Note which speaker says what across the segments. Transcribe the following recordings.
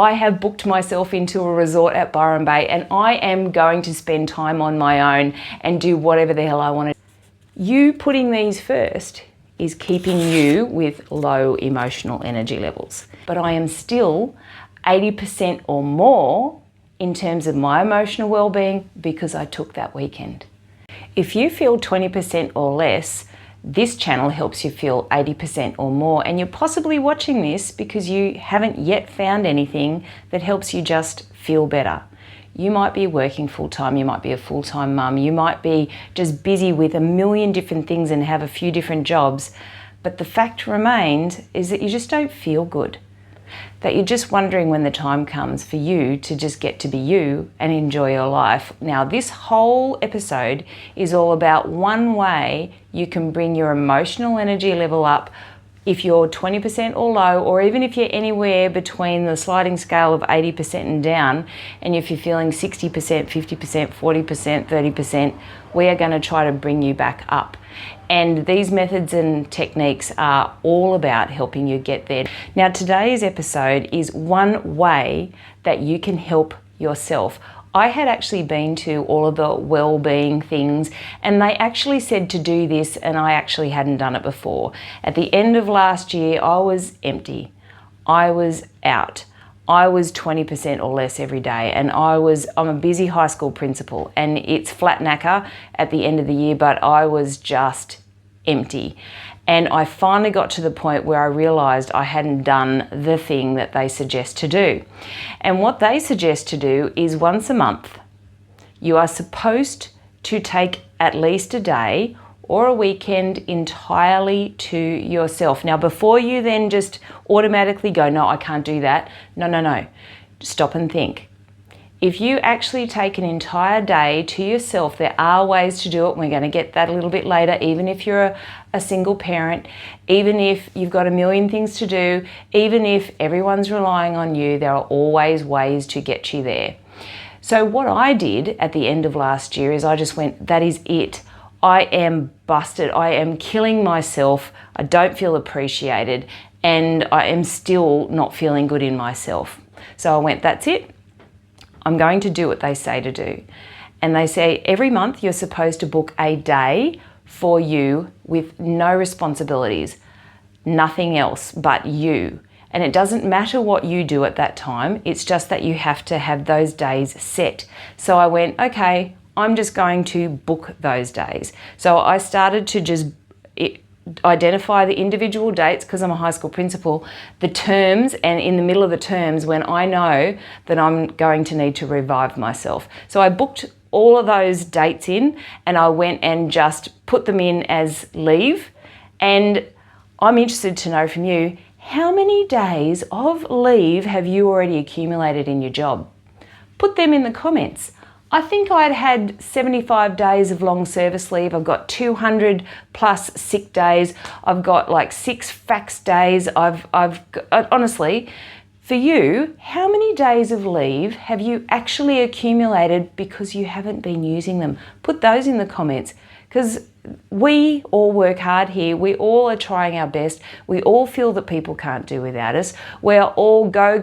Speaker 1: I have booked myself into a resort at Byron Bay and I am going to spend time on my own and do whatever the hell I want to. You putting these first is keeping you with low emotional energy levels. But I am still 80% or more in terms of my emotional well-being because I took that weekend. If you feel 20% or less, this channel helps you feel 80% or more, and you're possibly watching this because you haven't yet found anything that helps you just feel better. You might be working full-time, you might be a full-time mum, you might be just busy with a million different things and have a few different jobs, but the fact remains is that you just don't feel good. That you're just wondering when the time comes for you to just get to be you and enjoy your life. Now, this whole episode is all about one way you can bring your emotional energy level up if you're 20% or low, or even if you're anywhere between the sliding scale of 80% and down, and if you're feeling 60%, 50%, 40%, 30%, we are going to try to bring you back up. And these methods and techniques are all about helping you get there. Now, today's episode is one way that you can help yourself. I had actually been to all of the well-being things and they actually said to do this, and I actually hadn't done it before. At the end of last year, I was empty. I was out. I was 20% or less every day, and I'm a busy high school principal and it's flat knacker at the end of the year, but I was just empty. And I finally got to the point where I realized I hadn't done the thing that they suggest to do. And what they suggest to do is once a month, you are supposed to take at least a day or a weekend entirely to yourself. Now, before you then just automatically go, no, I can't do that. No. Stop and think. If you actually take an entire day to yourself, there are ways to do it. We're going to get that a little bit later. Even if you're a single parent, even if you've got a million things to do, even if everyone's relying on you, there are always ways to get you there. So what I did at the end of last year is I just went, that is it. I am busted. I am killing myself. I don't feel appreciated, and I am still not feeling good in myself. So I went, that's it. I'm going to do what they say to do. And they say every month you're supposed to book a day for you with no responsibilities, nothing else but you. And it doesn't matter what you do at that time, it's just that you have to have those days set. So I went, okay, I'm just going to book those days. So I started to just identify the individual dates, because I'm a high school principal, the terms, and in the middle of the terms when I know that I'm going to need to revive myself. So I booked all of those dates in and I went and just put them in as leave. And I'm interested to know from you, how many days of leave have you already accumulated in your job? Put them in the comments. I think I'd had 75 days of long service leave. I've got 200 plus sick days. I've got like 6 fax days. Honestly, for you, how many days of leave have you actually accumulated because you haven't been using them? Put those in the comments, because we all work hard here. We all are trying our best. We all feel that people can't do without us. We're all go.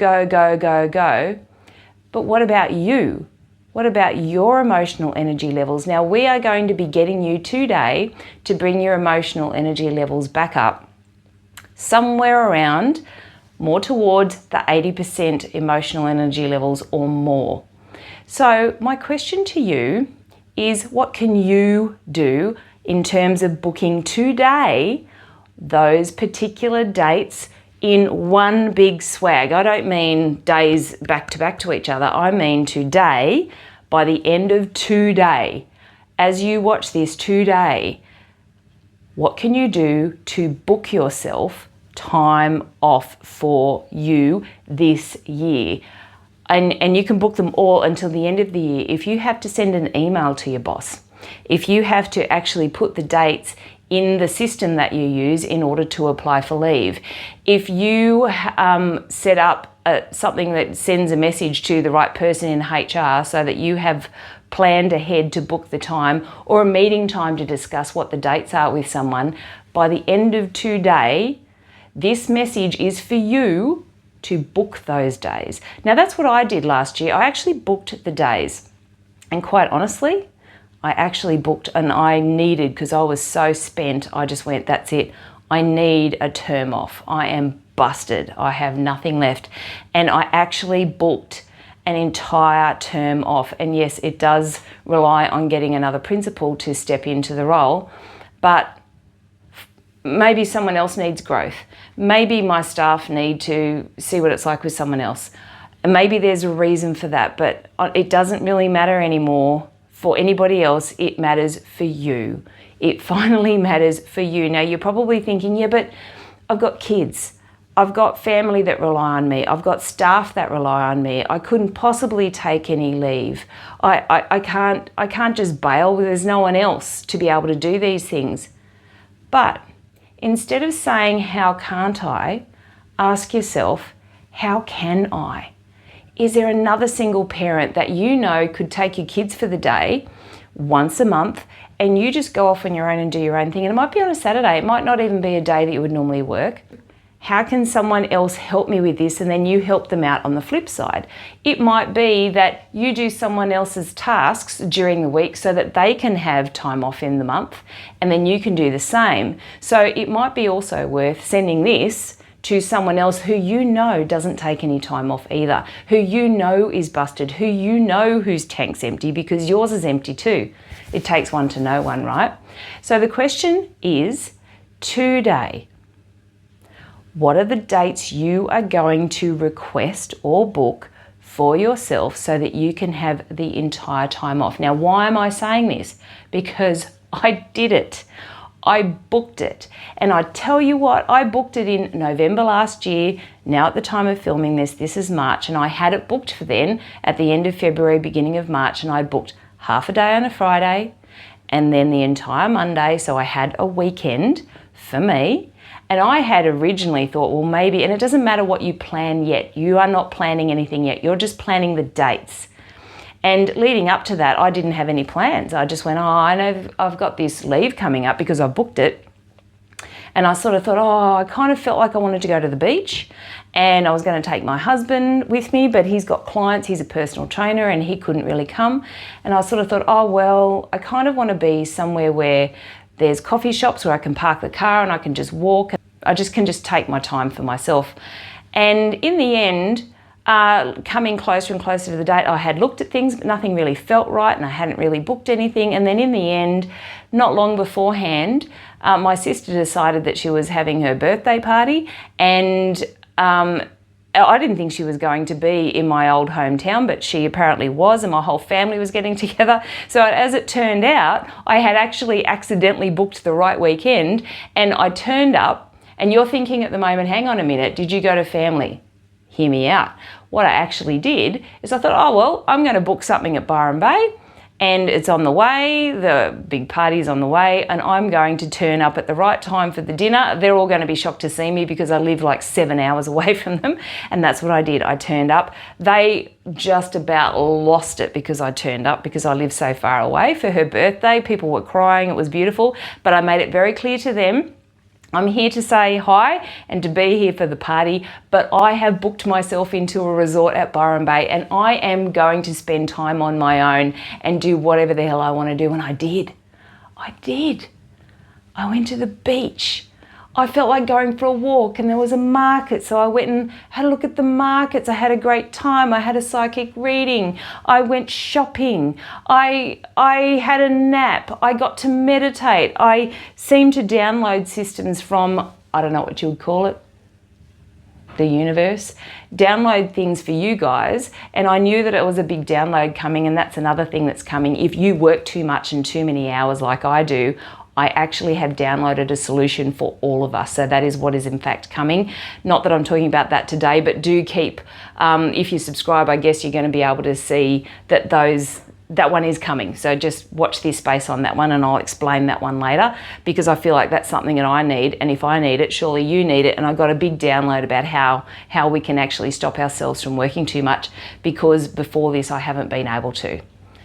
Speaker 1: But what about you? What about your emotional energy levels? Now, we are going to be getting you today to bring your emotional energy levels back up somewhere around more towards the 80% emotional energy levels or more. So my question to you is, what can you do in terms of booking today those particular dates in one big swag? I don't mean days back to each other. I mean today, by the end of today. As you watch this today, what can you do to book yourself time off for you this year? And you can book them all until the end of the year. If you have to send an email to your boss, if you have to actually put the dates in the system that you use in order to apply for leave, if you set up something that sends a message to the right person in HR so that you have planned ahead to book the time, or a meeting time to discuss what the dates are with someone, by the end of today, this message is for you to book those days. Now that's what I did last year. I actually booked the days. And quite honestly, I actually booked, and I needed, because I was so spent, I just went, that's it. I need a term off. I am busted. I have nothing left. And I actually booked an entire term off. And yes, it does rely on getting another principal to step into the role, but maybe someone else needs growth. Maybe my staff need to see what it's like with someone else. And maybe there's a reason for that, but it doesn't really matter anymore for anybody else. It matters for you. It finally matters for you. Now you're probably thinking, yeah, but I've got kids. I've got family that rely on me. I've got staff that rely on me. I couldn't possibly take any leave. I can't just bail. There's no one else to be able to do these things. But instead of saying, how can't I, ask yourself, how can I? Is there another single parent that you know could take your kids for the day once a month, and you just go off on your own and do your own thing? And it might be on a Saturday. It might not even be a day that you would normally work. How can someone else help me with this? And then you help them out on the flip side. It might be that you do someone else's tasks during the week so that they can have time off in the month, and then you can do the same. So it might be also worth sending this to someone else who you know doesn't take any time off either, who you know is busted, who you know whose tank's empty, because yours is empty too. It takes one to know one, right? So the question is, today, what are the dates you are going to request or book for yourself so that you can have the entire time off? Now, why am I saying this? Because I did it. I booked it. And I tell you what, I booked it in November last year. Now at the time of filming this is March, and I had it booked for then at the end of February, beginning of March, and I booked half a day on a Friday and then the entire Monday. So I had a weekend for me. And I had originally thought, well, maybe, and it doesn't matter what you plan yet. You are not planning anything yet. You're just planning the dates. And leading up to that, I didn't have any plans. I just went, oh, I know I've got this leave coming up because I booked it. And I sort of thought, oh, I kind of felt like I wanted to go to the beach, and I was going to take my husband with me, but he's got clients. He's a personal trainer and he couldn't really come. And I sort of thought, oh, well, I kind of want to be somewhere where there's coffee shops where I can park the car and I can just walk. I can just take my time for myself. And in the end, coming closer and closer to the date, I had looked at things, but nothing really felt right, and I hadn't really booked anything. And then in the end, not long beforehand, my sister decided that she was having her birthday party, and I didn't think she was going to be in my old hometown, but she apparently was, and my whole family was getting together. So as it turned out, I had actually accidentally booked the right weekend, and I turned up. And you're thinking at the moment, hang on a minute, did you go to family? Hear me out. What I actually did is I thought, oh, well, I'm going to book something at Byron Bay, and it's on the way, the big party's on the way, and I'm going to turn up at the right time for the dinner. They're all going to be shocked to see me because I live like 7 hours away from them, and that's what I did. I turned up. They just about lost it because I turned up, because I live so far away for her birthday. People were crying. It was beautiful, but I made it very clear to them, I'm here to say hi and to be here for the party, but I have booked myself into a resort at Byron Bay, and I am going to spend time on my own and do whatever the hell I want to do. And I did. I went to the beach. I felt like going for a walk, and there was a market, so I went and had a look at the markets. I had a great time. I had a psychic reading. I went shopping. I had a nap. I got to meditate. I seemed to download systems from, I don't know what you would call it, the universe, download things for you guys. And I knew that it was a big download coming, and that's another thing that's coming. If you work too much and too many hours like I do, I actually have downloaded a solution for all of us. So that is what is in fact coming. Not that I'm talking about that today, but do keep, if you subscribe, I guess you're going to be able to see that that one is coming. So just watch this space on that one, and I'll explain that one later, because I feel like that's something that I need. And if I need it, surely you need it. And I got a big download about how we can actually stop ourselves from working too much, because before this I haven't been able to.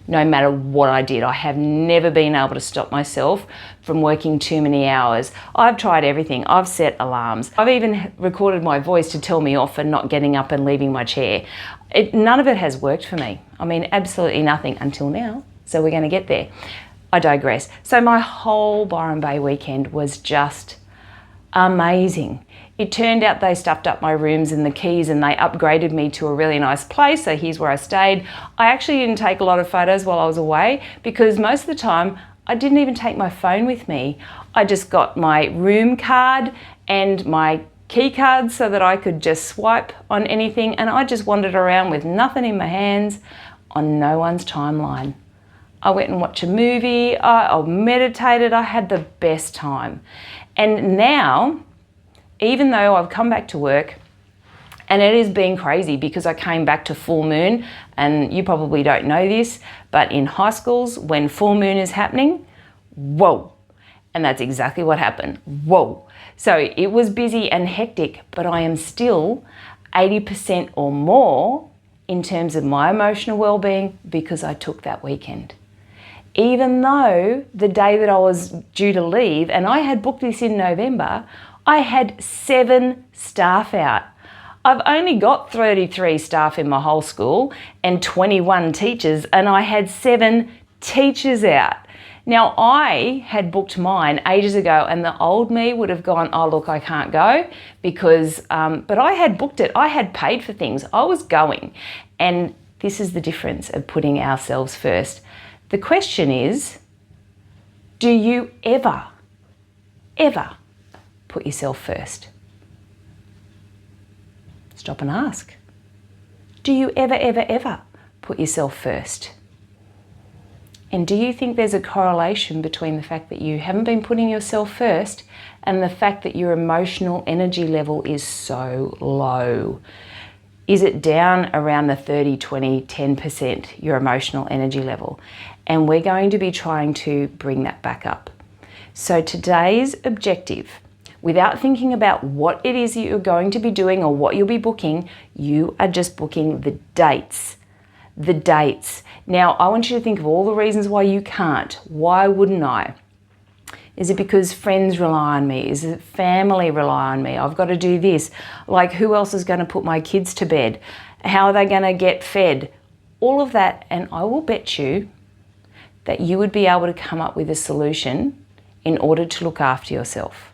Speaker 1: no matter what I did. I have never been able to stop myself from working too many hours. I've tried everything. I've set alarms. I've even recorded my voice to tell me off for not getting up and leaving my chair. None of it has worked for me. I mean, absolutely nothing until now. So we're going to get there. I digress. So my whole Byron Bay weekend was just amazing. It turned out they stuffed up my rooms and the keys and they upgraded me to a really nice place. So here's where I stayed. I actually didn't take a lot of photos while I was away because most of the time I didn't even take my phone with me. I just got my room card and my key card so that I could just swipe on anything, and I just wandered around with nothing in my hands on no one's timeline. I went and watched a movie, I meditated, I had the best time. And now, even though I've come back to work, and it has been crazy because I came back to full moon, and you probably don't know this, but in high schools, when full moon is happening, whoa. And that's exactly what happened, whoa. So it was busy and hectic, but I am still 80% or more in terms of my emotional well-being because I took that weekend. Even though the day that I was due to leave, and I had booked this in November, I had 7 staff out. I've only got 33 staff in my whole school and 21 teachers, and I had 7 teachers out. Now, I had booked mine ages ago, and the old me would have gone, oh, look, I can't go because, but I had booked it. I had paid for things. I was going. And this is the difference of putting ourselves first. The question is, do you ever put yourself first? Stop and ask. Do you ever put yourself first? And do you think there's a correlation between the fact that you haven't been putting yourself first and the fact that your emotional energy level is so low? Is it down around the 30, 20, 10%, your emotional energy level? And we're going to be trying to bring that back up. So today's objective, without thinking about what it is that you're going to be doing or what you'll be booking, you are just booking the dates. The dates. Now, I want you to think of all the reasons why you can't. Why wouldn't I? Is it because friends rely on me? Is it family rely on me? I've got to do this. Like, who else is going to put my kids to bed? How are they going to get fed? All of that, and I will bet you that you would be able to come up with a solution in order to look after yourself.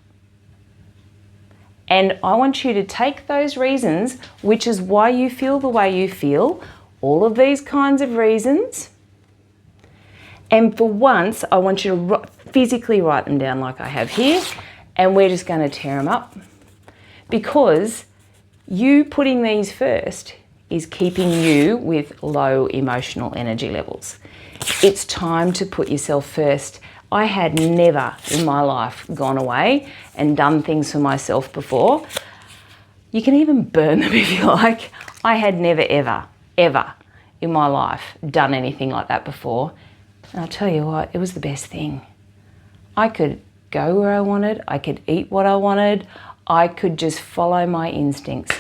Speaker 1: And I want you to take those reasons, which is why you feel the way you feel, all of these kinds of reasons, and for once, I want you to physically write them down like I have here, and we're just going to tear them up. Because you putting these first is keeping you with low emotional energy levels. It's time to put yourself first. I had never in my life gone away and done things for myself before. You can even burn them if you like. I had never, ever in my life done anything like that before. And I'll tell you what, it was the best thing. I could go where I wanted, I could eat what I wanted, I could just follow my instincts.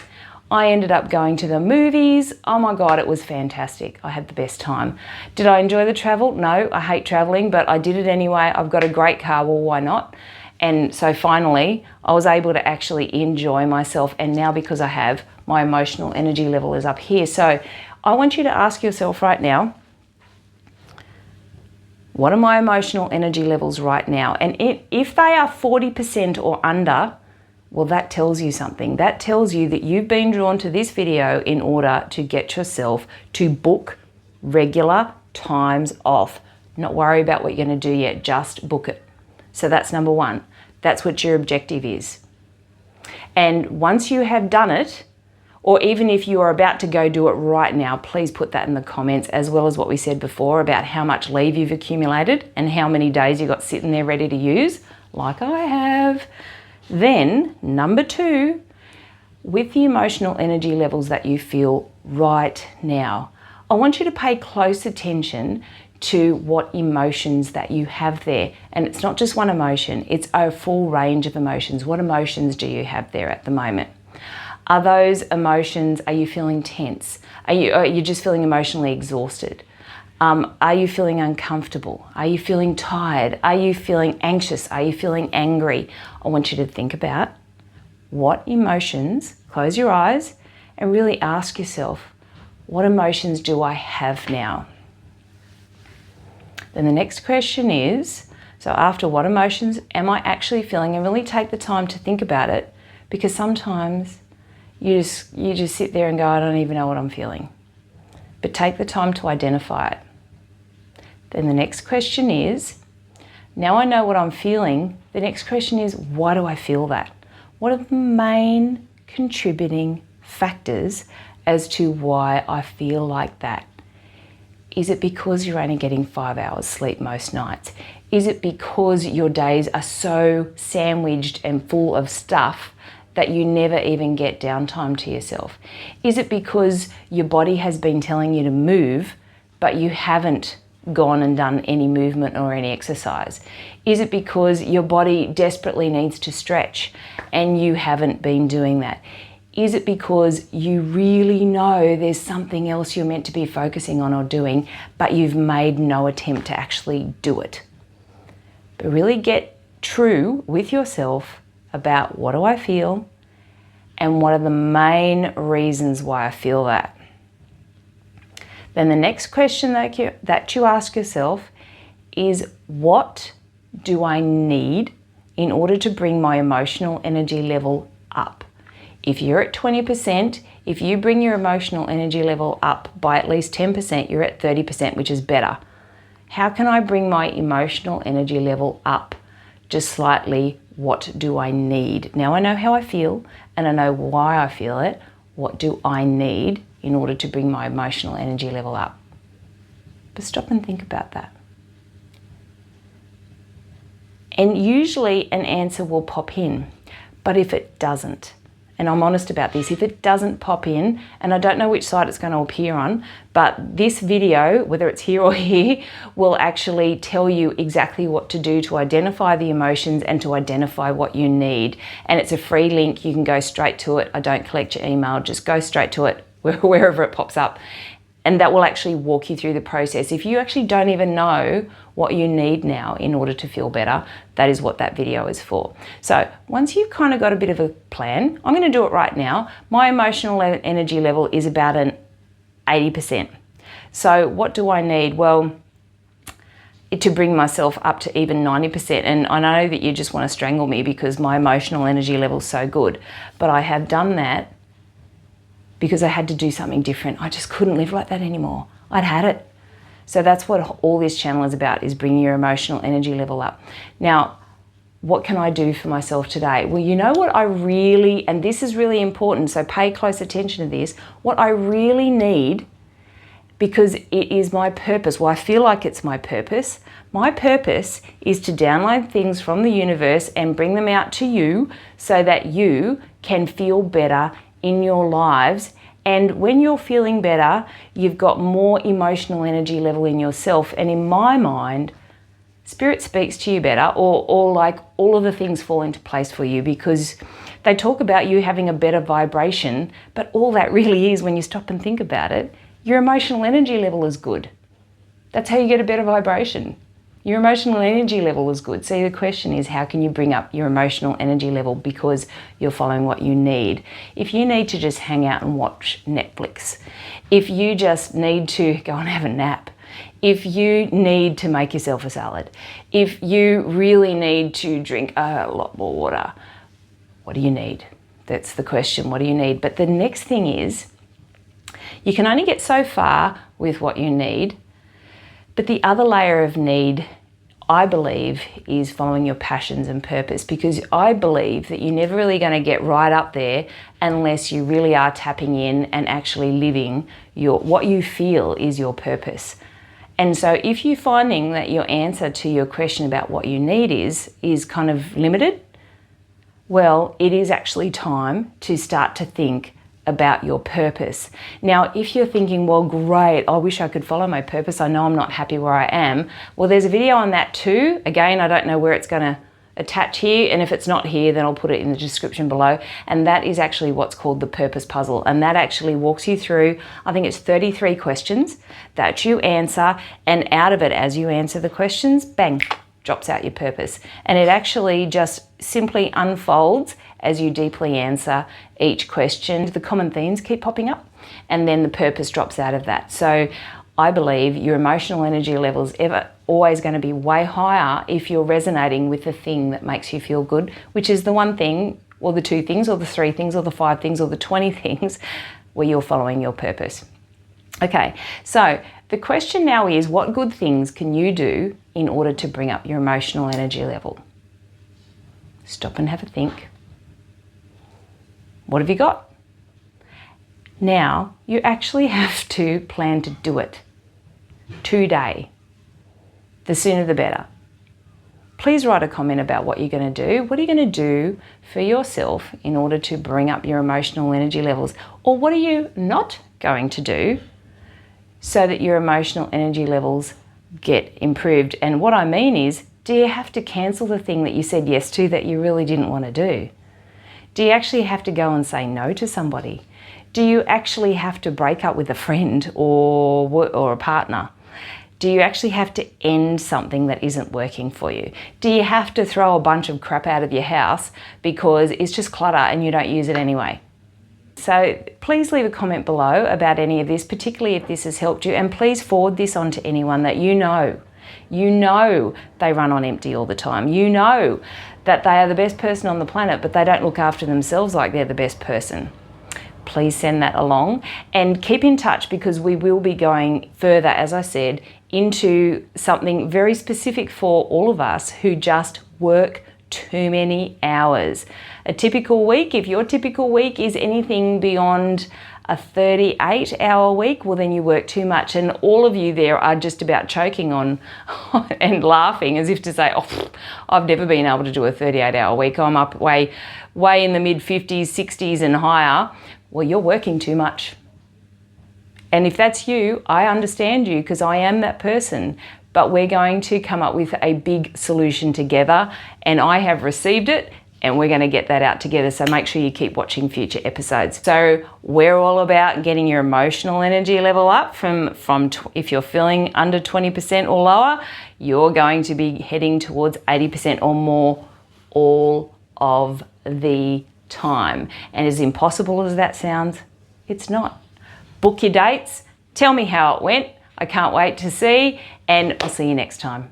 Speaker 1: I ended up going to the movies. Oh my God, it was fantastic. I had the best time. Did I enjoy the travel? No, I hate traveling, but I did it anyway. I've got a great car, well, why not? And so finally, I was able to actually enjoy myself. And now because I have, my emotional energy level is up here. So I want you to ask yourself right now, what are my emotional energy levels right now? And if they are 40% or under, well, that tells you something. That tells you that you've been drawn to this video in order to get yourself to book regular times off. Not worry about what you're going to do yet, just book it. So that's number one. That's what your objective is. And once you have done it, or even if you are about to go do it right now, please put that in the comments, as well as what we said before about how much leave you've accumulated and how many days you got sitting there ready to use, like I have. Then, number two, with the emotional energy levels that you feel right now, I want you to pay close attention to what emotions that you have there. And it's not just one emotion, it's a full range of emotions. What emotions do you have there at the moment? Are those emotions, are you feeling tense? Are you just feeling emotionally exhausted? Are you feeling uncomfortable? Are you feeling tired? Are you feeling anxious? Are you feeling angry? I want you to think about what emotions, close your eyes and really ask yourself, what emotions do I have now? Then the next question is, so after what emotions am I actually feeling? And really take the time to think about it, because sometimes you just sit there and go, I don't even know what I'm feeling. But take the time to identify it. Then the next question is, now I know what I'm feeling, the next question is, why do I feel that? What are the main contributing factors as to why I feel like that? Is it because you're only getting 5 hours sleep most nights? Is it because your days are so sandwiched and full of stuff that you never even get downtime to yourself? Is it because your body has been telling you to move, but you haven't gone and done any movement or any exercise? Is it because your body desperately needs to stretch and you haven't been doing that? Is it because you really know there's something else you're meant to be focusing on or doing, but you've made no attempt to actually do it? But really get true with yourself about what do I feel and what are the main reasons why I feel that. Then the next question that you ask yourself is, what do I need in order to bring my emotional energy level up? If you're at 20%, if you bring your emotional energy level up by at least 10%, you're at 30%, which is better. How can I bring my emotional energy level up just slightly? What do I need? Now I know how I feel and I know why I feel it. What do I need in order to bring my emotional energy level up? But stop and think about that. And usually an answer will pop in, but if it doesn't, and I'm honest about this, if it doesn't pop in, and I don't know which side it's going to appear on, but this video, whether it's here or here, will actually tell you exactly what to do to identify the emotions and to identify what you need. And it's a free link. You can go straight to it. I don't collect your email. Just go straight to it wherever it pops up. And that will actually walk you through the process. If you actually don't even know what you need now in order to feel better, that is what that video is for. So once you've kind of got a bit of a plan, I'm going to do it right now. My emotional energy level is about an 80%. So what do I need? Well, to bring myself up to even 90%. And I know that you just want to strangle me because my emotional energy level is so good, but I have done that because I had to do something different. I just couldn't live like that anymore. I'd had it. So that's what all this channel is about, is bringing your emotional energy level up. Now, what can I do for myself today? Well, you know what I really, and this is really important, so pay close attention to this, what I really need, because it is my purpose. Well, I feel like it's my purpose. My purpose is to download things from the universe and bring them out to you so that you can feel better in your lives. And when you're feeling better, you've got more emotional energy level in yourself. And in my mind, Spirit speaks to you better, or like all of the things fall into place for you, because they talk about you having a better vibration, but all that really is, when you stop and think about it, your emotional energy level is good. That's how you get a better vibration. Your emotional energy level is good. So the question is, how can you bring up your emotional energy level because you're following what you need? If you need to just hang out and watch Netflix, if you just need to go and have a nap, if you need to make yourself a salad, if you really need to drink a lot more water, what do you need? That's the question. What do you need? But the next thing is, you can only get so far with what you need. But the other layer of need, I believe, is following your passions and purpose, because I believe that you're never really going to get right up there unless you really are tapping in and actually living what you feel is your purpose. And so if you're finding that your answer to your question about what you need is kind of limited, well, it is actually time to start to think about your purpose. Now, if you're thinking, well, great, I wish I could follow my purpose, I know I'm not happy where I am. Well, there's a video on that too. Again, I don't know where it's going to attach here, and if it's not here, then I'll put it in the description below. And that is actually what's called the purpose puzzle, and that actually walks you through, I think it's 33 questions that you answer, and out of it, as you answer the questions, bang, drops out your purpose. And it actually just simply unfolds as you deeply answer each question. The common themes keep popping up, and then the purpose drops out of that. So I believe your emotional energy levels always going to be way higher if you're resonating with the thing that makes you feel good, which is the one thing, or the two things, or the three things, or the 5 things, or the 20 things where you're following your purpose. Okay, so the question now is, what good things can you do in order to bring up your emotional energy level? Stop and have a think. What have you got? Now, you actually have to plan to do it today. The sooner the better. Please write a comment about what you're going to do. What are you going to do for yourself in order to bring up your emotional energy levels? Or what are you not going to do so that your emotional energy levels get improved? And what I mean is, do you have to cancel the thing that you said yes to that you really didn't want to do? Do you actually have to go and say no to somebody? Do you actually have to break up with a friend or a partner? Do you actually have to end something that isn't working for you? Do you have to throw a bunch of crap out of your house because it's just clutter and you don't use it anyway? So please leave a comment below about any of this, particularly if this has helped you, and please forward this on to anyone that you know. You know they run on empty all the time. You know that they are the best person on the planet, but they don't look after themselves like they're the best person. Please send that along and keep in touch, because we will be going further, as I said, into something very specific for all of us who just work too many hours. A typical week, if your typical week is anything beyond a 38-hour week, well then you work too much, and all of you there are just about choking on and laughing as if to say, oh, I've never been able to do a 38-hour week. I'm up way in the mid-50s, 60s and higher. Well, you're working too much. And if that's you, I understand you, because I am that person. But we're going to come up with a big solution together, and I have received it, and we're going to get that out together. So make sure you keep watching future episodes. So we're all about getting your emotional energy level up from if you're feeling under 20% or lower, you're going to be heading towards 80% or more all of the time. And as impossible as that sounds, it's not. Book your dates. Tell me how it went. I can't wait to see, and I'll see you next time.